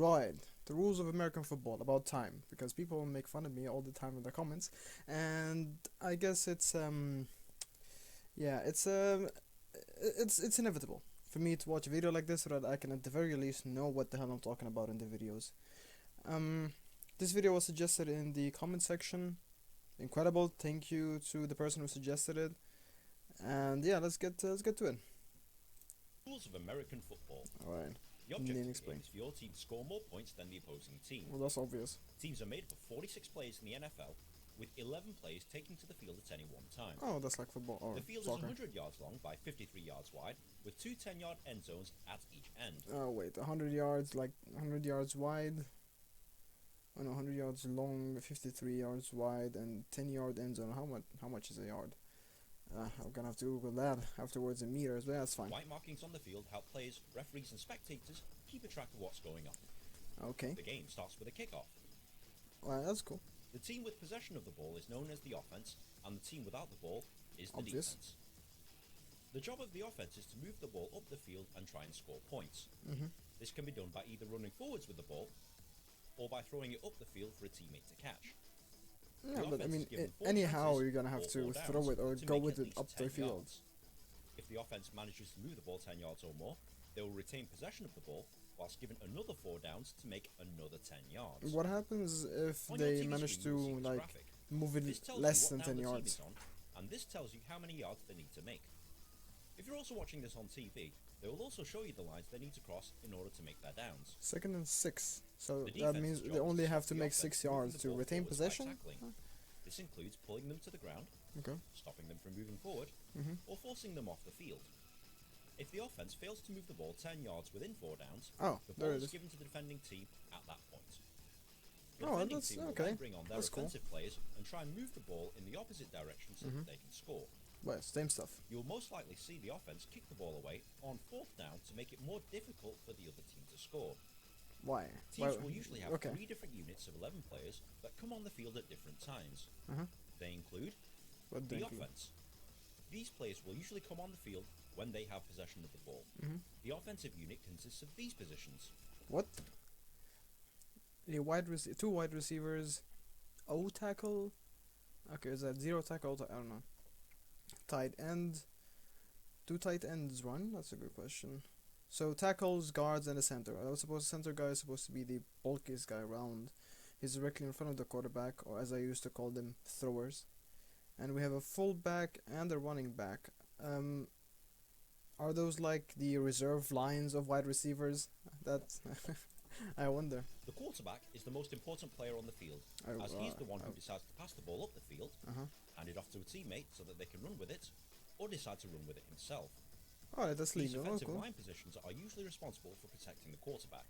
Right, the rules of American football about time, because people make fun of me all the time in the comments, and I guess yeah, it's inevitable for me to watch a video like this so that I can at the very least know what the hell I'm talking about in the videos. Um, this video was suggested in the comment section. Incredible, thank you to the person who suggested it, and yeah, let's get to it. Rules of American football. All right, The need objective explain. is for your team to score more points than the opposing team. Well, that's obvious. Teams are made up of 46 players in the NFL, with 11 players taking to the field at any one time. Oh, that's like football or The field soccer. is 100 yards long by 53 yards wide, with two 10-yard end zones at each end. Oh wait, 100 yards, like 100 yards wide. Oh no, 100 yards long, 53 yards wide, and 10-yard end zone. How much is a yard? I'm gonna have to Google that afterwards in meters, but that's fine. White markings on the field help players, referees, and spectators keep a track of what's going on. Okay, The game starts with a kickoff. well, that's cool. The team with possession of the ball is known as the offense, and the team without the ball is the Obvious. defense. The job of the offense is to move the ball up the field and try and score points. This can be done by either running forwards with the ball, or by throwing it up the field for a teammate to catch. Yeah, The but I offense mean, is given four anyhow, chances you're gonna have or to four throw downs it or to go make with at it least up the 10 field. yards. If the offense manages to move the ball 10 yards or more, they will retain possession of the ball, whilst given another 4 downs to make another 10 yards. What happens if On your they TV manage screen, you'll see to this like graphic. move This it tells less you than what 10 down the team yards? is on, and this tells you how many yards they need to make. If you're also watching this on TV, they will also show you the lines they need to cross in order to make their downs. Second and 6. So The that defense's means job they is only stop have to the make offense 6 moving yards the to ball retain forwards by possession. tackling. This includes pulling them to the ground, Okay. stopping them from moving forward, or forcing them off the field. If the offense fails to move the ball 10 yards within 4 downs, Oh, the there ball it is is. given to the defending team at that point. The Oh, defending that's team will okay. then bring on their That's cool. offensive players and try and move the ball in the opposite direction so that they can score. Well, same stuff. You'll most likely see the offense kick the ball away on 4th down to make it more difficult for the other team to score. Why? Teams Why- will usually have okay. 3 different units of 11 players that come on the field at different times. They include What the do you include? offense. These players will usually come on the field when they have possession of the ball. The offensive unit consists of these positions. What? Two wide receivers, O tackle. Okay, is that zero tackle? I don't know. Tight end. Do tight ends run? That's a good question. So tackles, guards, and a center. I was supposed the center guy is supposed to be the bulkiest guy around. He's directly in front of the quarterback, or as I used to call them, throwers. And we have a fullback and a running back. Are those like the reserve lines of wide receivers? That's I wonder. The quarterback is the most important player on the field, as he's the one who decides to pass the ball up the field, hand it off to a teammate so that they can run with it, or decide to run with it himself. Alright, that's These legal. defensive Cool. line positions are usually responsible for protecting the quarterback.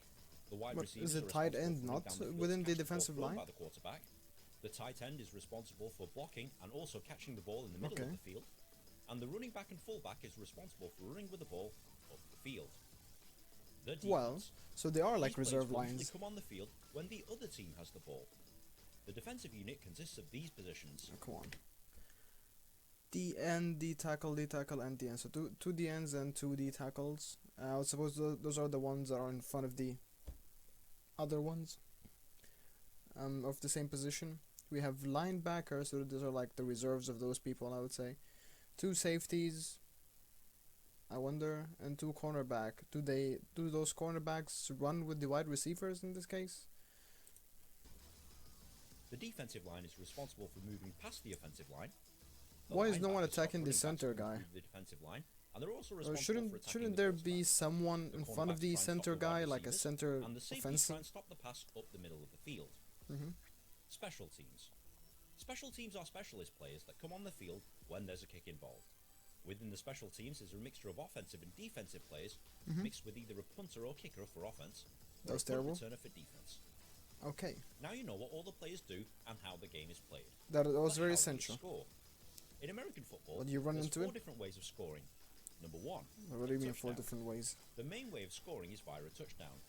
The wide But receivers is are it tight responsible end for not running down the field within to the catch ball defensive thrown line? by the quarterback. The tight end is responsible for blocking and also catching the ball in the middle Okay. of the field, and the running back and fullback is responsible for running with the ball up the field. The defense. Well, so they are like These players reserve will usually lines. come on the field when the other team has the ball. The defensive unit consists of these positions. Oh, come on. D end, D tackle, and D end. So two D ends and two D tackles. I suppose those are the ones that are in front of the other ones. Of the same position. We have linebackers, so those are like the reserves of those people, I would say. Two safeties, I wonder, and two cornerback. Do those cornerbacks run with the wide receivers in this case? The defensive line is responsible for moving past the offensive line. The Why is no one linebackers stop attacking the running backs center to move guy? through the defensive line, and they're also Or responsible for attacking shouldn't the there be quarterback. someone The in front of cornerbacks the try and stop center the wide guy, like a receivers, center and the safeties try offensive? and stop the pass up the middle of the field. Special teams. Special teams are specialist players that come on the field when there's a kick involved. Within the special teams is a mixture of offensive and defensive players, mixed with either a punter or kicker for offense, or That's a punt terrible. returner for defense. Okay, Now you know what all the players do and how the game is played. that was But very how do you essential. score? In American football, Well, do you run there's into 4 it? different ways of scoring. Number 1, What do you mean 4 touchdown. different ways? The main way of scoring is via a touchdown.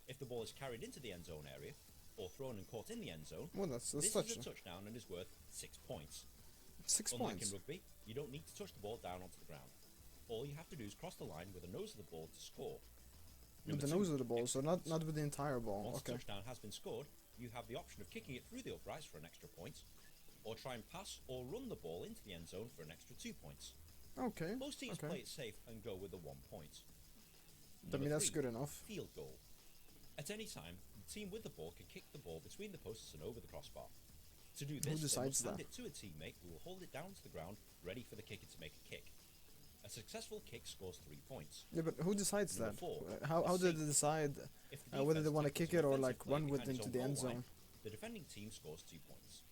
If the ball is carried into the end zone area, or thrown and caught in the end zone, Well, that's this is a touchdown. touchdown and is worth 6 points. 6 Unlike points. in rugby, you don't need to touch the ball down onto the ground. All you have to do is cross the line with the nose of the ball to score. With Number the two, nose of the ball, so extra points. not with the entire ball. Once Okay. a touchdown has been scored, you have the option of kicking it through the uprights for an extra point, or try and pass or run the ball into the end zone for an extra 2 points. Okay. Most teams Okay. play it safe and go with the 1 point. I Number mean, that's three, good enough. field goal. At any time, the team with the ball can kick the ball between the posts and over the crossbar. To do this, they decides must hand that? it to a teammate who will hold it down to the ground, ready for the kicker to make a kick. A successful kick scores 3 points. Yeah, but who decides Number that? four, How do they safety. decide If the whether they defense want to tackles kick an it or offensive like player run with behind his into own the end goal line, zone? the defending team scores 2 points.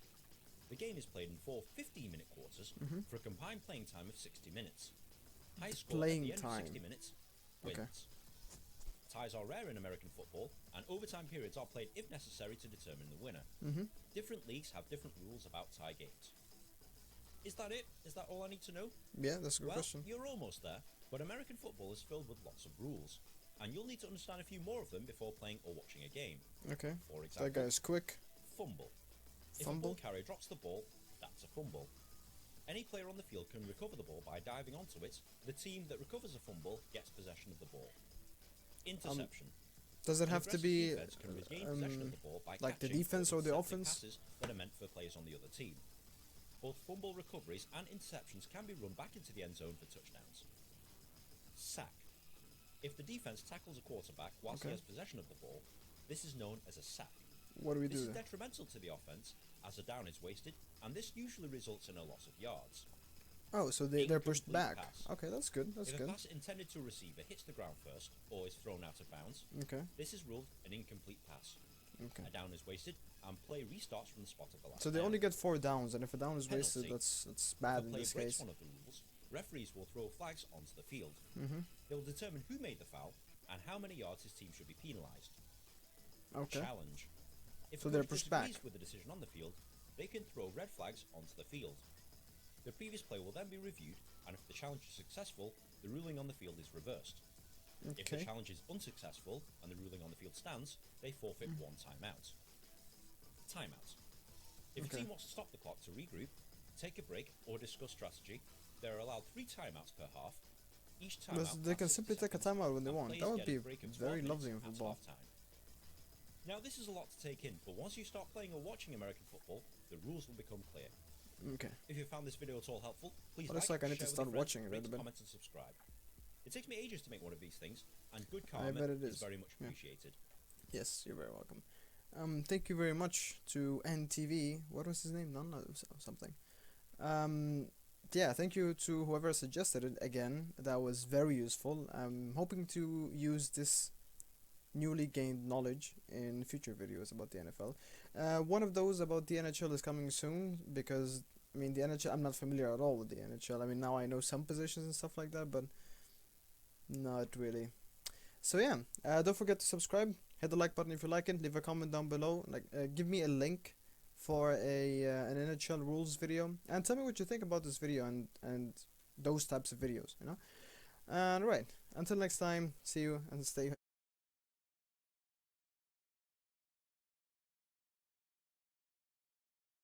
The game is played in 4 15-minute quarters for a combined playing time of 60 minutes. High score Playing at the end time. of 60 minutes wins. Okay. Ties are rare in American football, and overtime periods are played if necessary to determine the winner. Different leagues have different rules about tie games. Is that it? Is that all I need to know? Yeah, that's a good Well, question. you're almost there, but American football is filled with lots of rules, and you'll need to understand a few more of them before playing or watching a game. Okay. For That example, guy's quick. fumble. If a Fumble? ball carrier drops the ball, that's a fumble. Any player on the field can recover the ball by diving onto it. The team that recovers a fumble gets possession of the ball. Interception. Does it An have to aggressive be defense can regain possession of the ball by like the catching defense or the intercepting offense? passes that are meant for players on the other team. Both fumble recoveries and interceptions can be run back into the end zone for touchdowns. Sack. If the defense tackles a quarterback whilst he Okay. has possession of the ball, this is known as a sack. What do we This do is there? detrimental to the offense as a down is wasted, and this usually results in a loss of yards. Oh, so they're pushed Incomplete back. pass. Okay, that's good. That's If a good. pass intended to a receiver hits the ground first or is thrown out of bounds, Okay. this is ruled an incomplete pass. Okay. A down is wasted, and play restarts from the spot of the last So they down. only get 4 downs, and if a down is wasted, Penalty. that's If bad a in player this breaks case. one of the rules, referees will throw flags onto the field. Mm-hmm. They will determine who made the foul and how many yards his team should be penalised. Okay. Challenge. If So a they're coach pushed disagrees back. with the decision on the field, they can throw red flags onto the field. The previous play will then be reviewed, and if the challenge is successful, the ruling on the field is reversed. If the Okay. challenge is unsuccessful and the ruling on the field stands, they forfeit one timeout. Timeout. If Okay. a team wants to stop the clock to regroup, take a break, or discuss strategy, they are allowed 3 timeouts per half. Each timeout They can lasts simply 60 take a seconds, timeout when they and want. players That would get a be break of 12 very minutes lovely in at football. half-time. Now, this is a lot to take in, but once you start playing or watching American football, the rules will become clear. Okay. If you found this video at all helpful, please Well, it's like I need to share with start your friends, watching it a rate, little bit. comment, and subscribe. It takes me ages to make one of these things, and good I karma bet it is is. very much Yeah. appreciated. Yes, you're very welcome. Thank you very much to NTV. What was his name? None of something. Yeah, thank you to whoever suggested it again. That was very useful. I'm hoping to use this newly gained knowledge in future videos about the NFL. One of those about the NHL is coming soon because I mean the NHL. I'm not familiar at all with the NHL. I mean now I know some positions and stuff like that, but not really. So yeah, don't forget to subscribe. Hit the like button if you like it. Leave a comment down below. Like, give me a link for an NHL rules video, and tell me what you think about this video and those types of videos. You know. And right. Until next time. See you and stay